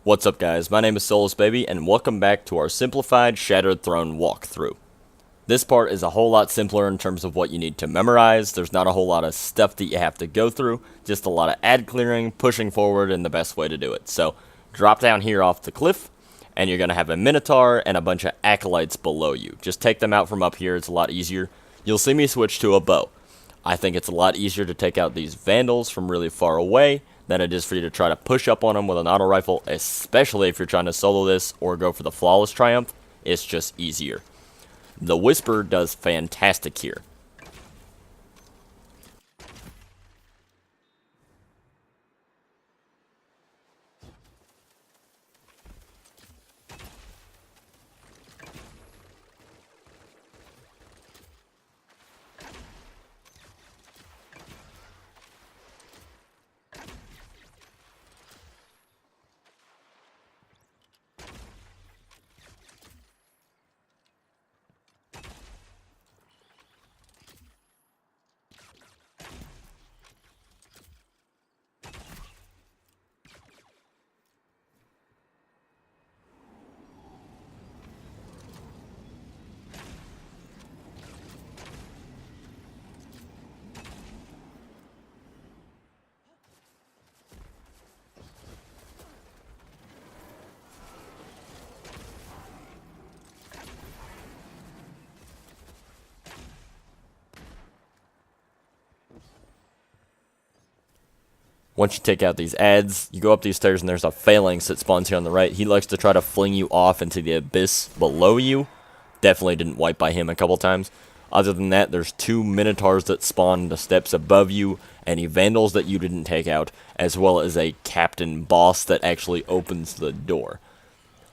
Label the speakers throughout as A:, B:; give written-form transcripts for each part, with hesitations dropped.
A: What's up guys, my name is Solus Baby, and welcome back to our simplified Shattered Throne walkthrough. This part is a whole lot simpler in terms of what you need to memorize. There's not a whole lot of stuff that you have to go through, just a lot of ad clearing, pushing forward, and the best way to do it. So, drop down here off the cliff, and you're going to have a Minotaur and a bunch of Acolytes below you. Just take them out from up here, it's a lot easier. You'll see me switch to a bow. I think it's a lot easier to take out these Vandals from really far away than it is for you to try to push up on them with an auto rifle, especially if you're trying to solo this or go for the flawless triumph. It's just easier. The Whisper does fantastic here. Once you take out these ads, you go up these stairs and there's a phalanx that spawns here on the right. He likes to try to fling you off into the abyss below you. Definitely didn't wipe by him a couple times. Other than that, there's two Minotaurs that spawn the steps above you, any Vandals that you didn't take out, as well as a Captain Boss that actually opens the door.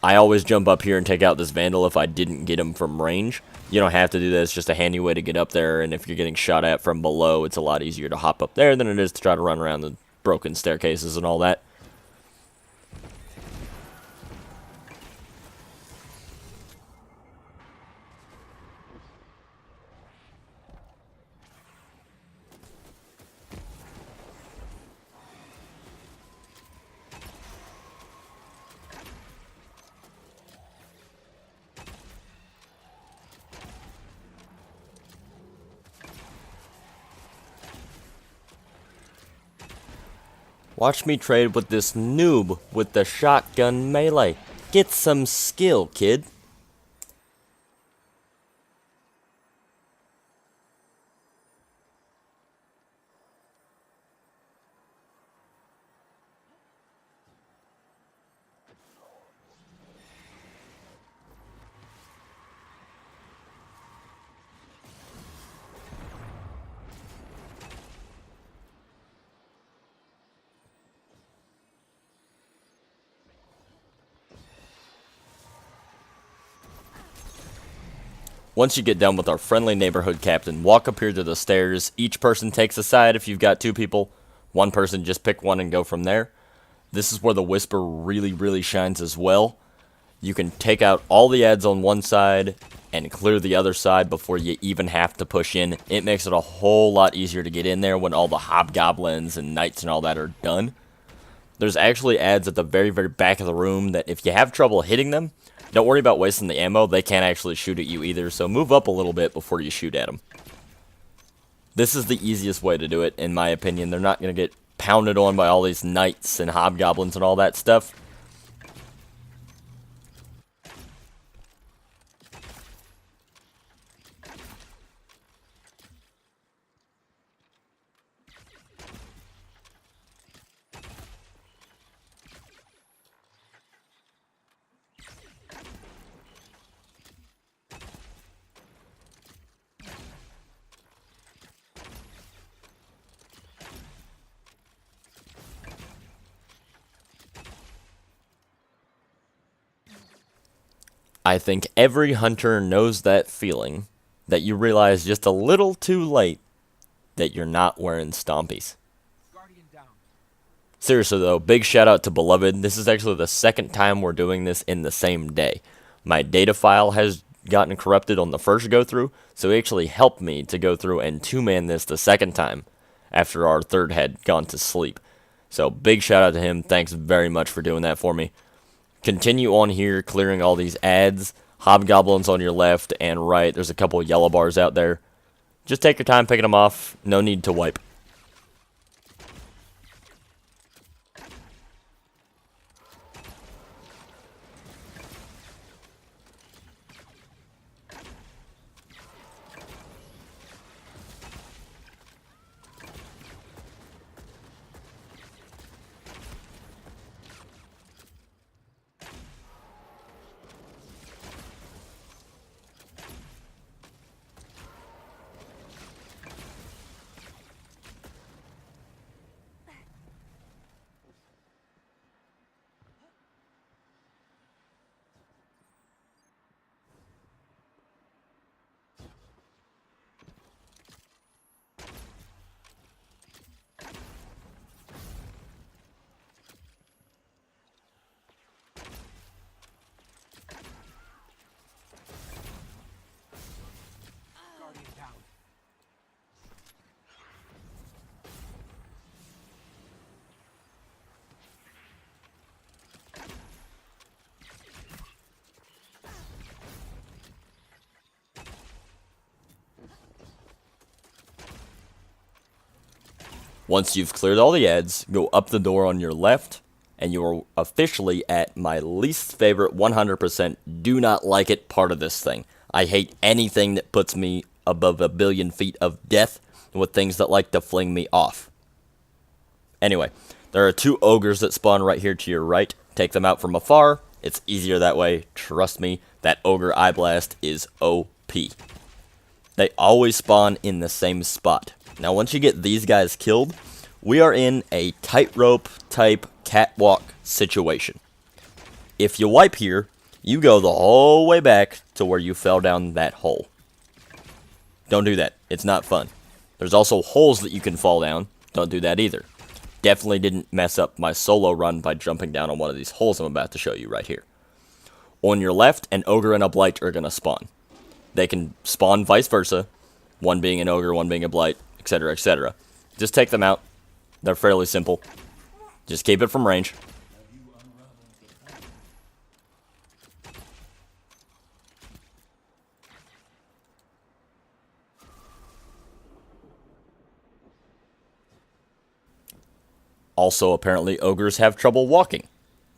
A: I always jump up here and take out this Vandal if I didn't get him from range. You don't have to do that, it's just a handy way to get up there, and if you're getting shot at from below, it's a lot easier to hop up there than it is to try to run around the broken staircases and all that. Watch me trade with this noob with the shotgun melee. Get some skill, kid. Once you get done with our friendly neighborhood captain, walk up here to the stairs. Each person takes a side if you've got two people. One person just pick one and go from there. This is where the Whisper really shines as well. You can take out all the ads on one side and clear the other side before you even have to push in. It makes it a whole lot easier to get in there when all the hobgoblins and knights and all that are done. There's actually ads at the very back of the room that if you have trouble hitting them, don't worry about wasting the ammo. They can't actually shoot at you either, so move up a little bit before you shoot at them. This is the easiest way to do it, in my opinion. They're not going to get pounded on by all these knights and hobgoblins and all that stuff. I think every hunter knows that feeling, that you realize just a little too late that you're not wearing Stompies. Seriously though, big shout out to Beloved. This is actually the second time we're doing this in the same day. My data file has gotten corrupted on the first go through, so he actually helped me to go through and two-man this the second time after our third had gone to sleep. So big shout out to him. Thanks very much for doing that for me. Continue on here, clearing all these ads. Hobgoblins on your left and right. There's a couple of yellow bars out there. Just take your time picking them off. No need to wipe. Once you've cleared all the ads, go up the door on your left, and you are officially at my least favorite 100% do not like it part of this thing. I hate anything that puts me above 1,000,000,000 feet of death with things that like to fling me off. Anyway, there are 2 ogres that spawn right here to your right. Take them out from afar. It's easier that way. Trust me, that ogre eye blast is OP. They always spawn in the same spot. Now, once you get these guys killed, we are in a tightrope type catwalk situation. If you wipe here, you go the whole way back to where you fell down that hole. Don't do that. It's not fun. There's also holes that you can fall down. Don't do that either. Definitely didn't mess up my solo run by jumping down on one of these holes I'm about to show you right here. On your left, an ogre and a blight are going to spawn. They can spawn vice versa, one being an ogre, one being a blight, etc., etc. Just take them out. They're fairly simple. Just keep it from range. Also, apparently, ogres have trouble walking.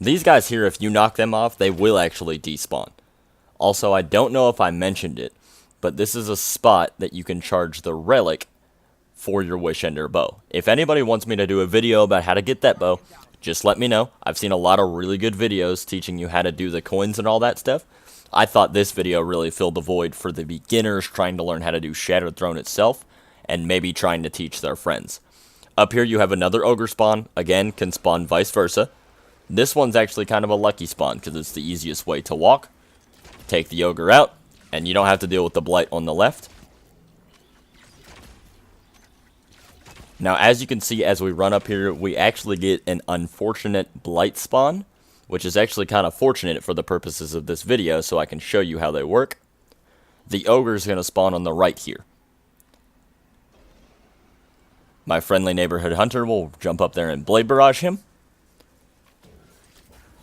A: These guys here, if you knock them off, they will actually despawn. Also, I don't know if I mentioned it, but this is a spot that you can charge the relic for your Wish Ender bow. If anybody wants me to do a video about how to get that bow, just let me know. I've seen a lot of really good videos teaching you how to do the coins and all that stuff. I thought this video really filled the void for the beginners trying to learn how to do Shattered Throne itself, and maybe trying to teach their friends. Up here you have another ogre spawn. Again, can spawn vice versa. This one's actually kind of a lucky spawn because it's the easiest way to walk. Take the ogre out, and you don't have to deal with the blight on the left. Now, as you can see, as we run up here, we actually get an unfortunate blight spawn, which is actually kind of fortunate for the purposes of this video, so I can show you how they work. The ogre is going to spawn on the right here. My friendly neighborhood hunter will jump up there and blade barrage him.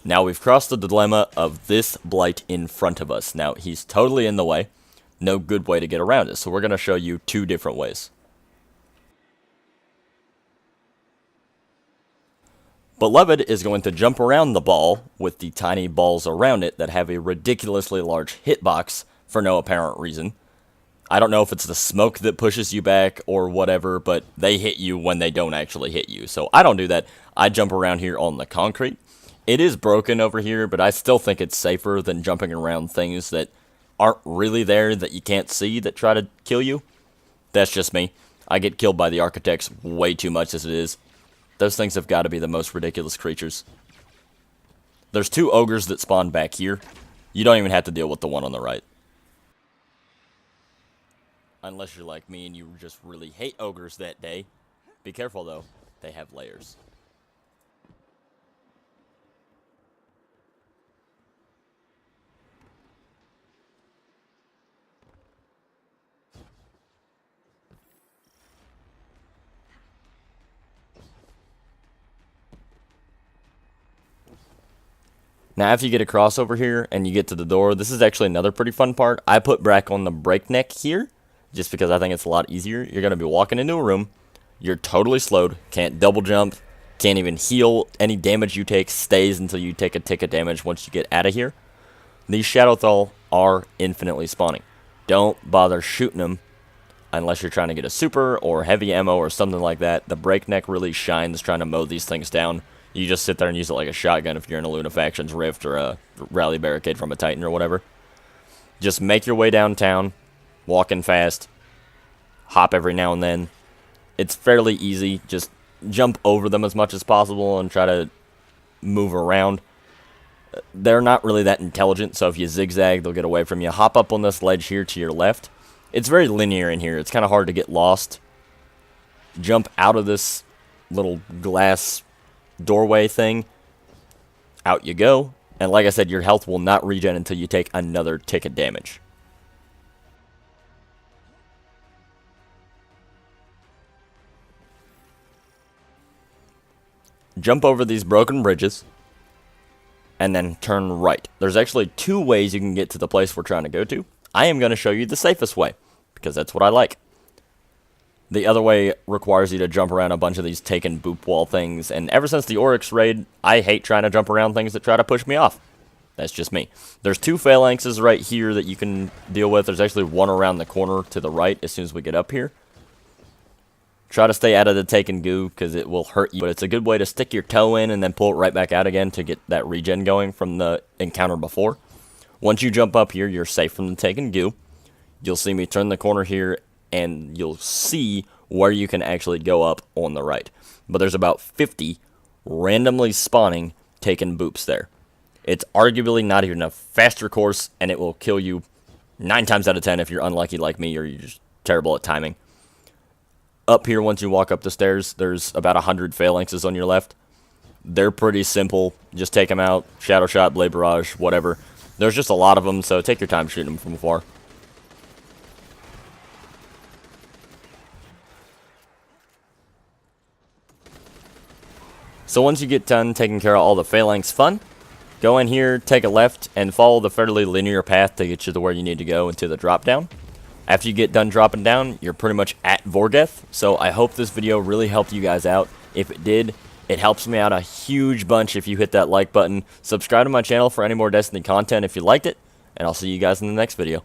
A: Now we've crossed the dilemma of this blight in front of us. Now, he's totally in the way. No good way to get around it, so we're going to show you 2 different ways. Beloved is going to jump around the ball with the tiny balls around it that have a ridiculously large hitbox for no apparent reason. I don't know if it's the smoke that pushes you back or whatever, but they hit you when they don't actually hit you. So I don't do that. I jump around here on the concrete. It is broken over here, but I still think it's safer than jumping around things that aren't really there that you can't see that try to kill you. That's just me. I get killed by the architects way too much as it is. Those things have got to be the most ridiculous creatures. There's 2 ogres that spawn back here. You don't even have to deal with the one on the right. Unless you're like me and you just really hate ogres that day. Be careful though, they have layers. Now, after you get across over here and you get to the door, this is actually another pretty fun part. I put Brack on the breakneck here, just because I think it's a lot easier. You're going to be walking into a room. You're totally slowed. Can't double jump. Can't even heal. Any damage you take stays until you take a tick of damage once you get out of here. These Shadow Thrall are infinitely spawning. Don't bother shooting them unless you're trying to get a super or heavy ammo or something like that. The breakneck really shines trying to mow these things down. You just sit there and use it like a shotgun if you're in a Luna Factions Rift or a Rally Barricade from a Titan or whatever. Just make your way downtown, walking fast, hop every now and then. It's fairly easy. Just jump over them as much as possible and try to move around. They're not really that intelligent, so if you zigzag, they'll get away from you. Hop up on this ledge here to your left. It's very linear in here. It's kind of hard to get lost. Jump out of this little glass doorway thing. Out you go. And like I said, your health will not regen until you take another tick of damage. Jump over these broken bridges. And then turn right. There's actually two ways you can get to the place we're trying to go to. I am going to show you the safest way, because that's what I like. The other way requires you to jump around a bunch of these taken boop wall things, and ever since the Oryx raid, I hate trying to jump around things that try to push me off. That's just me. There's two phalanxes right here that you can deal with. There's actually one around the corner to the right as soon as we get up here. Try to stay out of the taken goo, because it will hurt you, but it's a good way to stick your toe in and then pull it right back out again to get that regen going from the encounter before. Once you jump up here, you're safe from the taken goo. You'll see me turn the corner here, and you'll see where you can actually go up on the right. But there's about 50 randomly spawning taken boops there. It's arguably not even a faster course, and it will kill you 9 times out of 10 if you're unlucky like me or you're just terrible at timing. Up here, once you walk up the stairs, there's about 100 phalanxes on your left. They're pretty simple. Just take them out. Shadow Shot, Blade Barrage, whatever. There's just a lot of them, so take your time shooting them from afar. So once you get done taking care of all the phalanx fun, go in here, take a left, and follow the fairly linear path to get you to where you need to go into the drop down. After you get done dropping down, you're pretty much at Vorgeth, so I hope this video really helped you guys out. If it did, it helps me out a huge bunch if you hit that like button. Subscribe to my channel for any more Destiny content if you liked it, and I'll see you guys in the next video.